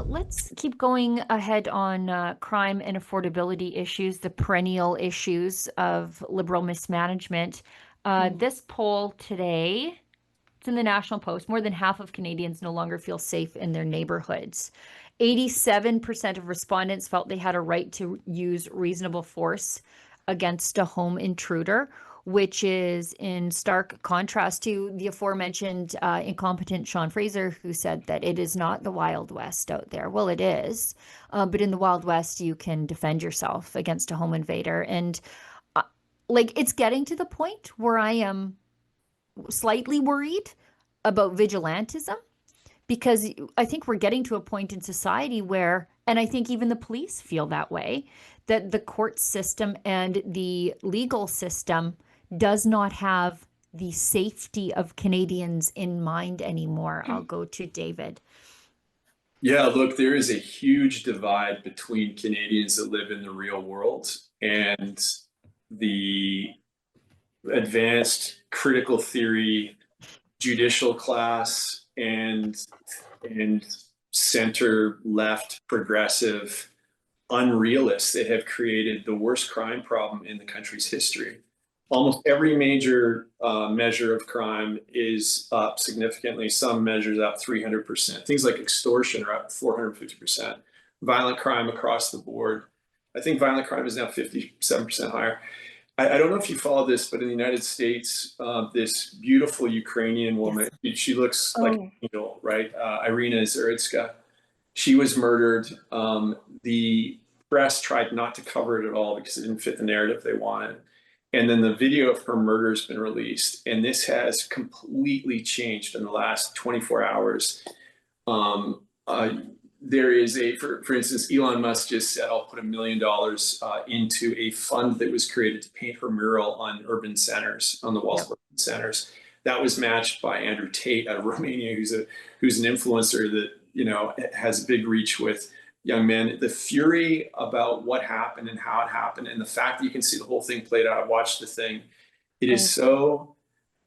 Let's keep going ahead on crime and affordability issues, the perennial issues of liberal mismanagement. This poll today, it's in the National Post, more than half of Canadians no longer feel safe in their neighborhoods. 87% of respondents felt they had a right to use reasonable force against a home intruder, which is in stark contrast to the aforementioned incompetent Sean Fraser, who said that it is not the Wild West out there. Well, it is, but in the Wild West, you can defend yourself against a home invader. And it's getting to the point where I am slightly worried about vigilantism, because I think we're getting to a point in society where, and I think even the police feel that way, that the court system and the legal system does not have the safety of Canadians in mind anymore. I'll go to David. Yeah, look, there is a huge divide between Canadians that live in the real world and the advanced critical theory, judicial class, and center left progressive unrealists that have created the worst crime problem in the country's history. Almost every major measure of crime is up significantly. Some measures up 300%. Things like extortion are up 450%. Violent crime across the board. I think violent crime is now 57% higher. I don't know if you follow this, but in the United States, this beautiful Ukrainian woman, she looks like an angel, right? Irina Zaritska. She was murdered. The press tried not to cover it at all because it didn't fit the narrative they wanted. And then the video of her murder has been released. And this has completely changed in the last 24 hours. There is for instance, Elon Musk just said, I'll put $1 million into a fund that was created to paint her mural on urban centers, on the walls of urban centers. That was matched by Andrew Tate out of Romania, who's an influencer that, you know, has big reach with young men. The fury about what happened and how it happened, and the fact that you can see the whole thing played out. I watched the thing. It is so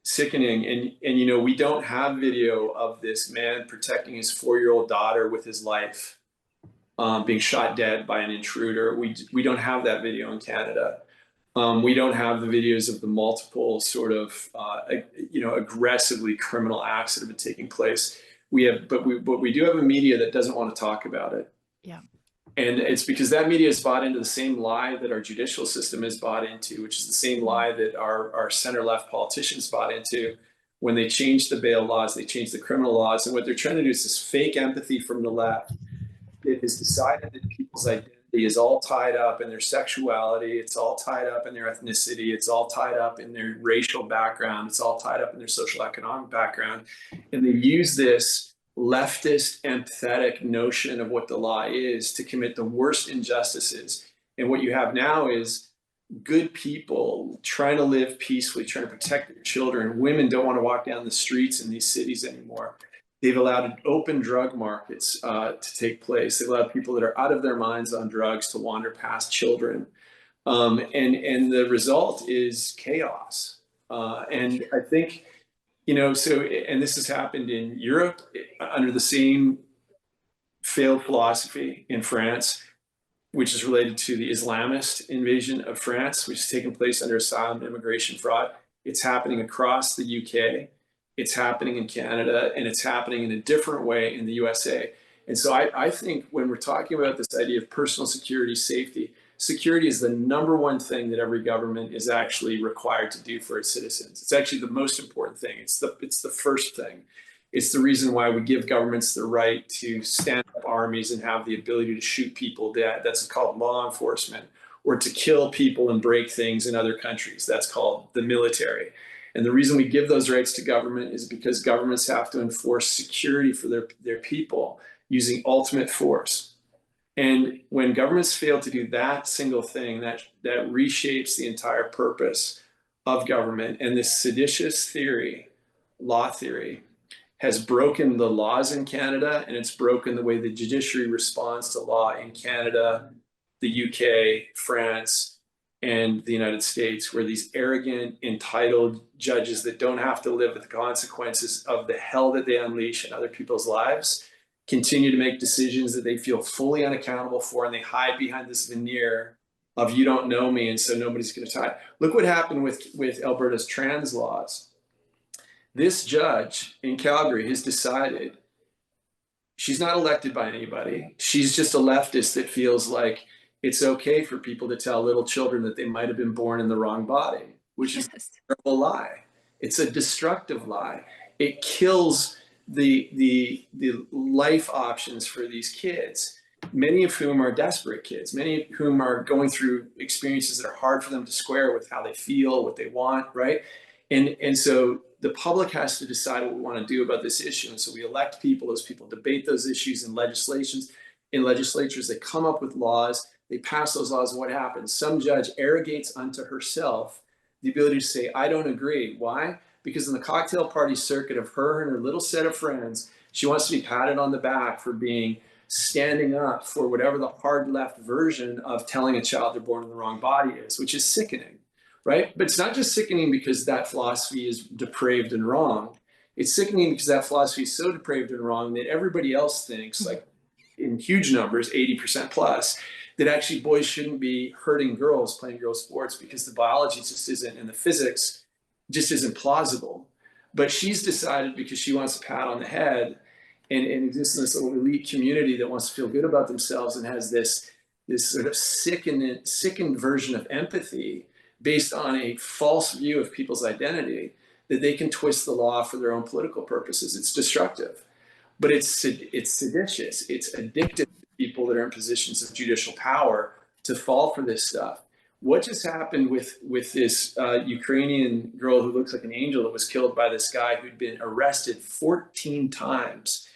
sickening. And you know, we don't have video of this man protecting his 4-year-old daughter with his life, being shot dead by an intruder. We don't have that video in Canada. We don't have the videos of the multiple sort of aggressively criminal acts that have been taking place. But we do have a media that doesn't want to talk about it. Yeah. And it's because that media is bought into the same lie that our judicial system is bought into, which is the same lie that our center-left politicians bought into when they changed the bail laws, they changed the criminal laws. And what they're trying to do is this fake empathy from the left. It has decided that people's identity is all tied up in their sexuality. It's all tied up in their ethnicity. It's all tied up in their racial background. It's all tied up in their social economic background. And they use this leftist empathetic notion of what the law is to commit the worst injustices. And what you have now is good people trying to live peacefully, trying to protect their children. Women don't want to walk down the streets in these cities anymore. They've allowed open drug markets to take place. They've allowed people that are out of their minds on drugs to wander past children. And the result is chaos. And I think, you know, and this has happened in Europe under the same failed philosophy in France, which is related to the Islamist invasion of France, which has taken place under asylum and immigration fraud. It's happening across the UK, it's happening in Canada, and it's happening in a different way in the USA. And so I think when we're talking about this idea of personal security, safety, security is the #1 thing that every government is actually required to do for its citizens. It's actually the most important thing. It's the first thing. It's the reason why we give governments the right to stand up armies and have the ability to shoot people dead. That's called law enforcement. Or to kill people and break things in other countries. That's called the military. And the reason we give those rights to government is because governments have to enforce security for their people using ultimate force. And when governments fail to do that single thing, that reshapes the entire purpose of government. And this seditious theory, law theory, has broken the laws in Canada, and it's broken the way the judiciary responds to law in Canada, the UK, France, and the United States, where these arrogant, entitled judges that don't have to live with the consequences of the hell that they unleash in other people's lives continue to make decisions that they feel fully unaccountable for, and they hide behind this veneer of you don't know me, and so nobody's going to tie. Look what happened with Alberta's trans laws. This judge in Calgary has decided she's not elected by anybody. She's just a leftist that feels like it's okay for people to tell little children that they might have been born in the wrong body, which is a terrible lie. It's a destructive lie. It kills the life options for these kids, many of whom are desperate kids, many of whom are going through experiences that are hard for them to square with how they feel, what they want, right? And so the public has to decide what we want to do about this issue. And so we elect people, those people debate those issues in legislatures, they come up with laws, they pass those laws, and what happens? Some judge arrogates unto herself the ability to say, I don't agree. Why? Because in the cocktail party circuit of her and her little set of friends, she wants to be patted on the back for standing up for whatever the hard left version of telling a child they're born in the wrong body is, which is sickening, right? But it's not just sickening because that philosophy is depraved and wrong. It's sickening because that philosophy is so depraved and wrong that everybody else thinks, like in huge numbers, 80% plus, that actually boys shouldn't be hurting girls playing girls sports because the biology just isn't, and the physics just isn't plausible. But she's decided, because she wants a pat on the head and exists in this little elite community that wants to feel good about themselves and has this sort of sickened version of empathy based on a false view of people's identity, that they can twist the law for their own political purposes. It's destructive, but it's seditious. It's addictive to people that are in positions of judicial power to fall for this stuff. What just happened with this Ukrainian girl who looks like an angel that was killed by this guy who'd been arrested 14 times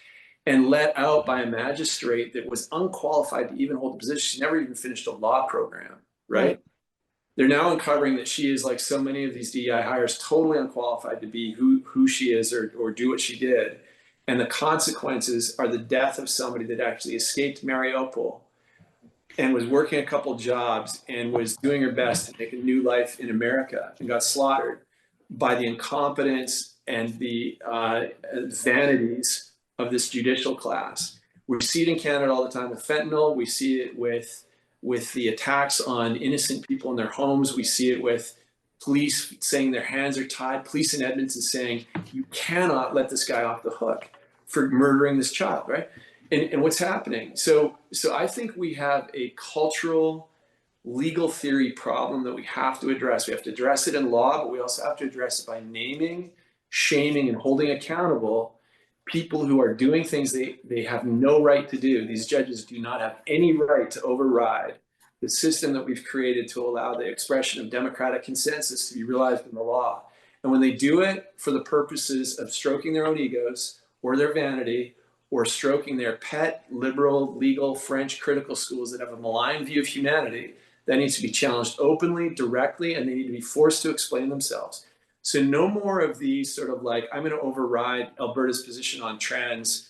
and let out by a magistrate that was unqualified to even hold a position? She never even finished a law program, right? They're now uncovering that she is, like so many of these DEI hires, totally unqualified to be who she is or do what she did. And the consequences are the death of somebody that actually escaped Mariupol and was working a couple jobs and was doing her best to make a new life in America, and got slaughtered by the incompetence and the vanities of this judicial class. We see it in Canada all the time with fentanyl. We see it with the attacks on innocent people in their homes. We see it with police saying their hands are tied. Police in Edmonton saying, you cannot let this guy off the hook for murdering this child, right? And what's happening? So I think we have a cultural legal theory problem that we have to address. We have to address it in law, but we also have to address it by naming, shaming, and holding accountable people who are doing things they have no right to do. These judges do not have any right to override the system that we've created to allow the expression of democratic consensus to be realized in the law. And when they do it for the purposes of stroking their own egos or their vanity, or stroking their pet liberal, legal, French critical schools that have a malign view of humanity, that needs to be challenged openly, directly, and they need to be forced to explain themselves. So no more of these sort of like, I'm going to override Alberta's position on trans,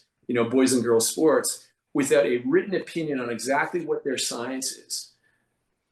boys and girls sports without a written opinion on exactly what their science is.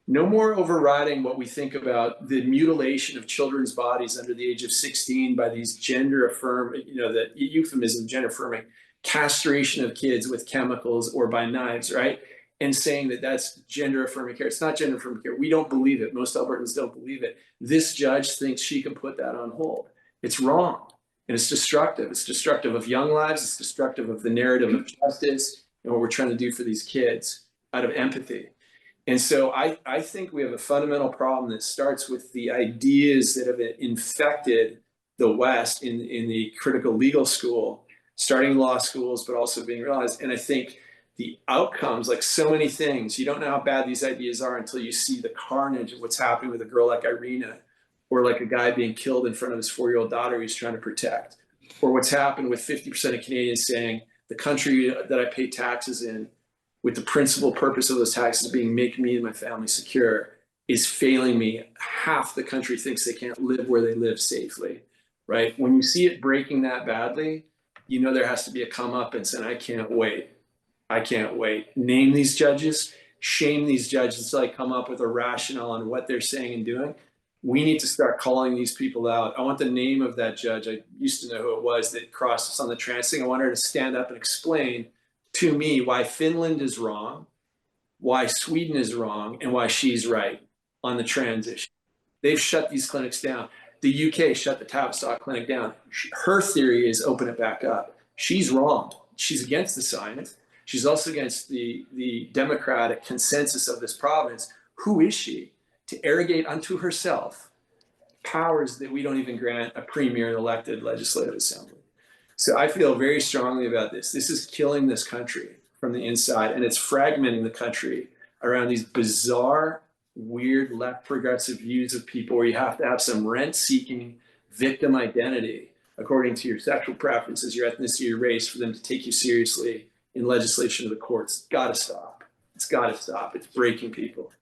No more overriding what we think about the mutilation of children's bodies under the age of 16 by these gender affirming, the euphemism gender affirming, castration of kids with chemicals or by knives, right? And saying that that's gender affirming care. It's not gender affirming care. We don't believe it. Most Albertans don't believe it. This judge thinks she can put that on hold. It's wrong. And it's destructive. It's destructive of young lives. It's destructive of the narrative of justice and what we're trying to do for these kids out of empathy. And so I think we have a fundamental problem that starts with the ideas that have infected the West in the critical legal school, starting law schools, but also being realized. And I think the outcomes, like so many things, you don't know how bad these ideas are until you see the carnage of what's happening with a girl like Irina, or like a guy being killed in front of his 4-year-old daughter he's trying to protect, or what's happened with 50% of Canadians saying the country that I pay taxes in, with the principal purpose of those taxes being make me and my family secure, is failing me. Half the country thinks they can't live where they live safely, right? When you see it breaking that badly, there has to be a comeuppance, and I can't wait. I can't wait. Name these judges, shame these judges until I come up with a rationale on what they're saying and doing. We need to start calling these people out. I want the name of that judge. I used to know who it was that crossed us on the trans thing. I want her to stand up and explain to me why Finland is wrong, why Sweden is wrong, and why she's right on the trans issue. They've shut these clinics down. The UK shut the Tavistock clinic down. Her theory is open it back up. She's wrong. She's against the science. She's also against the democratic consensus of this province. Who is she to arrogate unto herself powers that we don't even grant a premier and elected legislative assembly? So I feel very strongly about this. This is killing this country from the inside, and it's fragmenting the country around these bizarre, weird left progressive views of people where you have to have some rent-seeking victim identity according to your sexual preferences, your ethnicity, your race, for them to take you seriously in legislation of the courts. It's got to stop. It's got to stop. It's breaking people.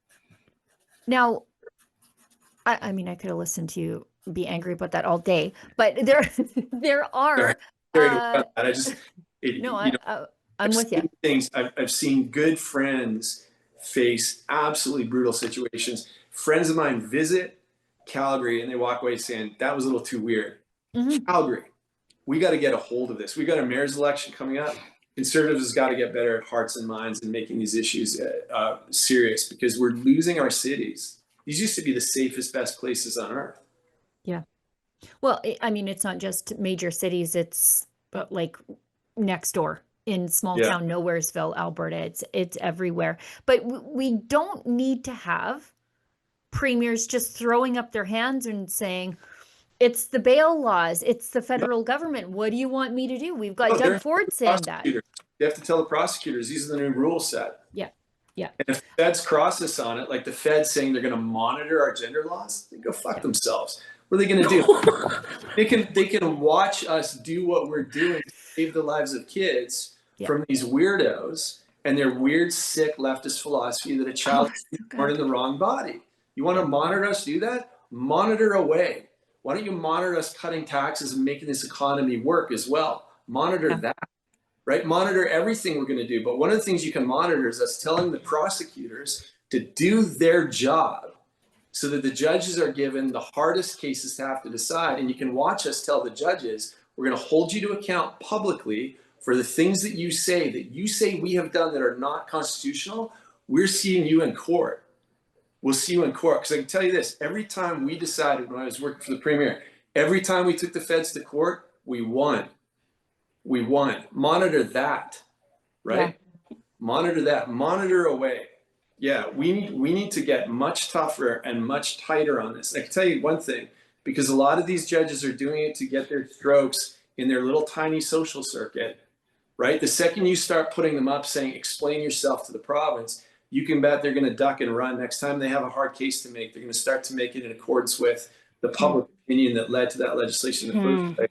Now, I mean, I could have listened to you be angry about that all day, but there are. I'm with you. I've seen good friends face absolutely brutal situations. Friends of mine visit Calgary and they walk away saying, that was a little too weird. Mm-hmm. Calgary, we got to get a hold of this. We got a mayor's election coming up. Conservatives has got to get better at hearts and minds and making these issues serious, because we're losing our cities. These used to be the safest, best places on earth. Yeah. Well, I mean, it's not just major cities. It's like next door in small town Nowheresville, Alberta. It's everywhere. But we don't need to have premiers just throwing up their hands and saying, it's the bail laws, it's the federal government. What do you want me to do? We've got Doug Ford saying that. You have to tell the prosecutors, these are the new rule set. Yeah. Yeah. And if feds cross us on it, like the feds saying they're going to monitor our gender laws, they go fuck themselves. What are they going to do? They can watch us do what we're doing to save the lives of kids from these weirdos and their weird, sick leftist philosophy that a child is born in the wrong body. You want to monitor us do that? Monitor away. Why don't you monitor us cutting taxes and making this economy work as well? Monitor that, right? Monitor everything we're going to do. But one of the things you can monitor is us telling the prosecutors to do their job so that the judges are given the hardest cases to have to decide. And you can watch us tell the judges, we're going to hold you to account publicly for the things that you say we have done that are not constitutional. We're seeing you in court. We'll see you in court. Because I can tell you this, every time we decided, when I was working for the premier, every time we took the feds to court, we won. We won. Monitor that, right? Yeah. Monitor that. Monitor away. Yeah, we need to get much tougher and much tighter on this. I can tell you one thing, because a lot of these judges are doing it to get their strokes in their little tiny social circuit, right? The second you start putting them up saying, explain yourself to the province, you can bet they're going to duck and run. Next time they have a hard case to make, they're going to start to make it in accordance with the public opinion that led to that legislation in the first place.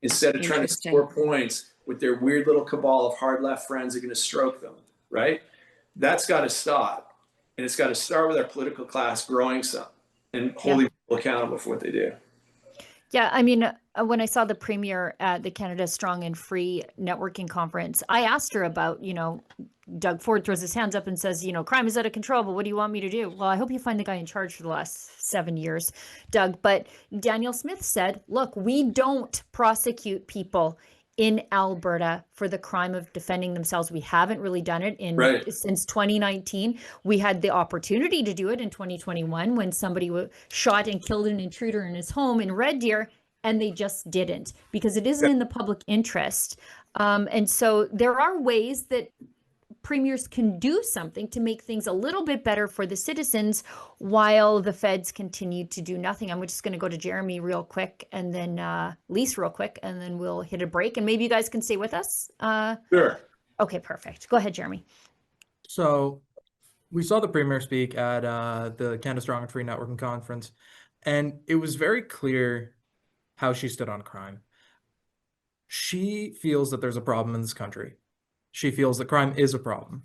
Instead of trying to score points with their weird little cabal of hard left friends that are going to stroke them, right? That's got to stop. And it's got to start with our political class growing some and holding people accountable for what they do. Yeah, I mean, when I saw the premier at the Canada Strong and Free networking conference, I asked her about, Doug Ford throws his hands up and says, crime is out of control, but what do you want me to do? Well, I hope you find the guy in charge for the last 7 years, Doug. But Daniel Smith said, look, we don't prosecute people in Alberta for the crime of defending themselves. We haven't really done it since 2019. We had the opportunity to do it in 2021 when somebody shot and killed an intruder in his home in Red Deer, and they just didn't, because it isn't in the public interest. And so there are ways that premiers can do something to make things a little bit better for the citizens while the feds continue to do nothing. I'm just going to go to Jeremy real quick and then Lise real quick, and then we'll hit a break and maybe you guys can stay with us. Sure. Okay, perfect. Go ahead, Jeremy. So we saw the premier speak at the Canada Strong and Free Networking Conference, and it was very clear how she stood on crime. She feels that there's a problem in this country. She feels that crime is a problem.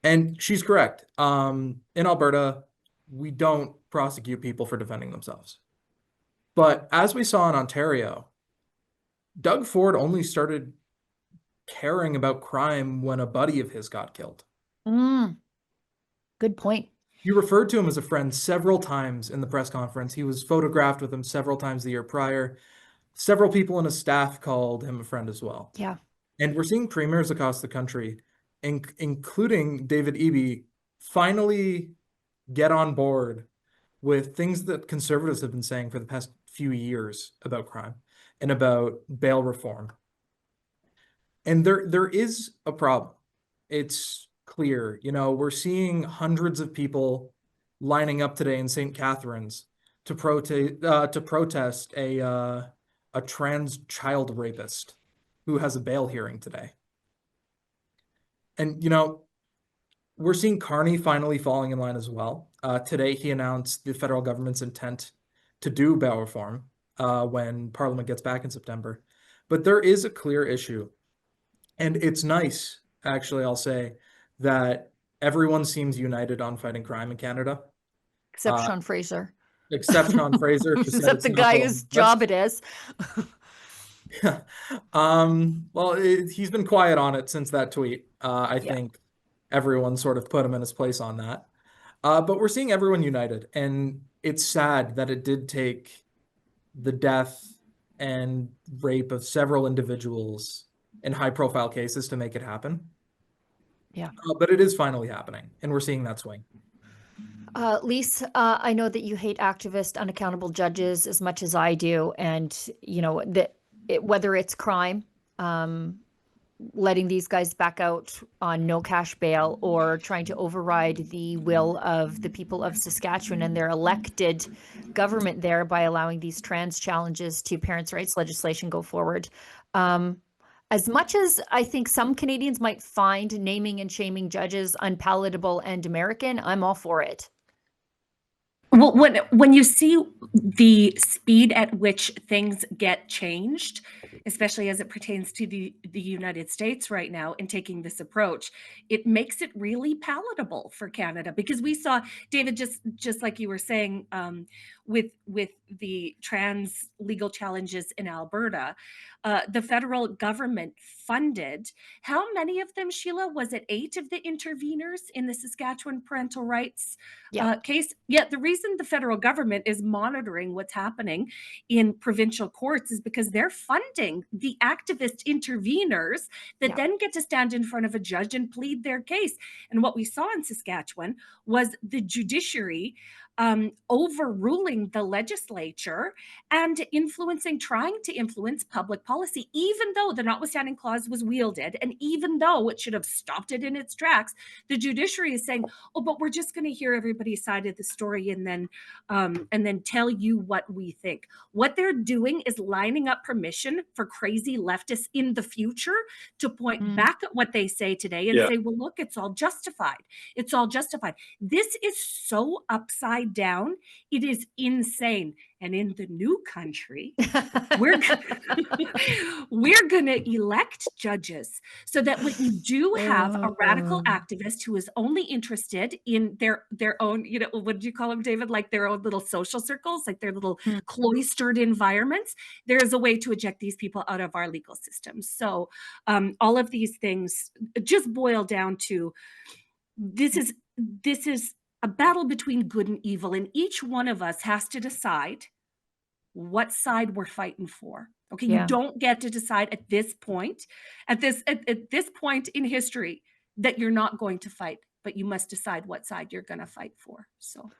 And she's correct. In Alberta, we don't prosecute people for defending themselves. But as we saw in Ontario, Doug Ford only started caring about crime when a buddy of his got killed. Good point. You referred to him as a friend several times in the press conference. He was photographed with him several times the year prior. Several people in his staff called him a friend as well. Yeah. And we're seeing premiers across the country, including David Eby, finally get on board with things that conservatives have been saying for the past few years about crime and about bail reform. And there is a problem. It's clear. You know, we're seeing hundreds of people lining up today in St. Catharines to protest a trans child rapist who has a bail hearing today. And, you know, we're seeing Carney finally falling in line as well. Today, he announced the federal government's intent to do bail reform when Parliament gets back in September. But there is a clear issue. And it's nice, actually, I'll say, that everyone seems united on fighting crime in Canada. Except Sean Fraser. Except Sean Fraser, who said Except it's the not guy the whose list. job it is. Well, he's been quiet on it since that tweet. I think everyone sort of put him in his place on that. But we're seeing everyone united, and it's sad that it did take the death and rape of several individuals in high-profile cases to make it happen. Yeah. But it is finally happening, and we're seeing that swing. Lise, I know that you hate activist, unaccountable judges as much as I do, and you know that whether it's crime, letting these guys back out on no cash bail, or trying to override the will of the people of Saskatchewan and their elected government there by allowing these trans challenges to parents' rights legislation go forward. As much as I think some Canadians might find naming and shaming judges unpalatable and American, I'm all for it. Well, when you see the speed at which things get changed, especially as it pertains to the United States right now, in taking this approach, it makes it really palatable for Canada, because we saw, David, just like you were saying, with the trans legal challenges in Alberta, the federal government funded, how many of them, Sheila? Was it 8 of the interveners in the Saskatchewan parental rights case? Yeah, the reason the federal government is monitoring what's happening in provincial courts is because they're funding the activist interveners that then get to stand in front of a judge and plead their case. And what we saw in Saskatchewan was the judiciary overruling the legislature and trying to influence public policy, even though the notwithstanding clause was wielded, and even though it should have stopped it in its tracks. The judiciary is saying, oh, but we're just going to hear everybody's side of the story and then tell you what we think. What they're doing is lining up permission for crazy leftists in the future to point back at what they say today and say, well, look, it's all justified. It's all justified. This is so upside down. It is insane. And in the new country, we're going to elect judges so that when you do have a radical activist who is only interested in their own, you know, what do you call them, David? Like their own little social circles, like their little cloistered environments, there is a way to eject these people out of our legal system. So all of these things just boil down to this is a battle between good and evil, and each one of us has to decide what side we're fighting for. Okay, you don't get to decide at this point in history that you're not going to fight, but you must decide what side you're going to fight for. So